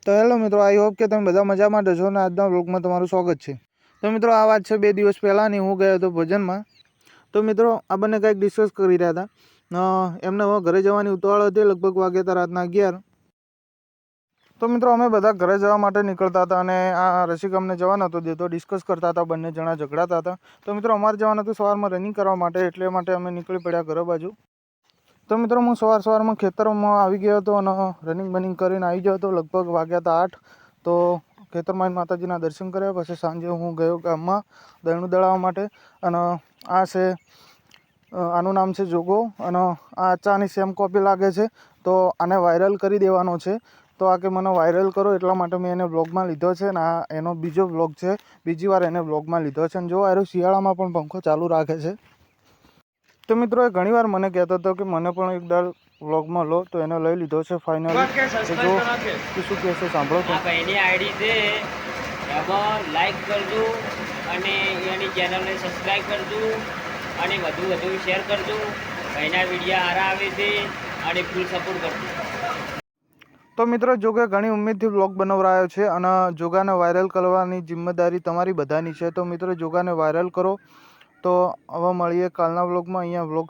તો હેલો મિત્રો, I hope કે તમે બધા મજામાં જશો અને આજના વ્લોગમાં તમારું સ્વાગત છે। તો મિત્રો, આ વાત છે 2 દિવસ પહેલાંની। હું ગયો હતો ભજનમાં। તો મિત્રો, આ બંને કંઈક ડિસ્કસ કરી રહ્યા હતા। એમને હવે ઘરે જવાની ઉતાવળ હતી। લગભગ વાગ્યા હતા રાતના 11। તો મિત્રો, અમે બધા ઘરે જવા માટે નીકળતા હતા અને આ રસિક અમને જવા નહોતો દેતો। ડિસ્કસ કરતા હતા, બંને જણા ઝઘડાતા હતા। તો મિત્રો, અમારે જવાનું હતું સવારમાં રનિંગ કરવા માટે, એટલે માટે અમે નીકળી પડ્યા ઘર બાજુ। તો મિત્રો, હું સવારમાં ખેતરમાં આવી ગયો હતો અને રનિંગ બનિંગ કરીને આવી ગયો હતો। લગભગ વાગ્યા હતા 8। તો ખેતરમાં માતાજીના દર્શન કર્યા પછી સાંજે હું ગયો ગામમાં દળનું દળાવવા માટે। અને આ છે, આનું નામ છે જોગો, અને આ ચાની સેમ કોપી લાગે છે। તો આને વાયરલ કરી દેવાનો છે। તો આ કે મને વાયરલ કરો, એટલા માટે મેં એને વ્લોગમાં લીધો છે। અને આ એનો બીજો વ્લોગ છે, બીજી વાર એને વ્લોગમાં લીધો છે। અને જો આ શિયાળામાં પણ પંખો ચાલુ રાખે છે। તો મિત્રો, એ ઘણીવાર મને કહેતો હતો કે મને પણ એક દાળ વ્લોગમાં લો, તો એને લઈ લીધો છે ફાઇનલી। જો કે શું કહેશે સાંભળો તો। ભાઈની આઈડી છે, એમાં લાઈક કરજો અને એની ચેનલને સબસ્ક્રાઈબ કરજો અને વધુ શેર કરજો। ભાઈના વિડીયો સારા આવે છે અને ફૂલ સપોર્ટ કરજો। તો મિત્રો, જોગે ઘણી ઉમ્મીદથી વ્લોગ બનાવરાયો છે અને જોગાને વાયરલ કરવાની જિમ્મેદારી તમારી બધાની છે। તો મિત્રો, જોગાને વાયરલ કરો। તો હવે મળીએ કાલના વ્લોગમાં। અહીંયા વ્લોગ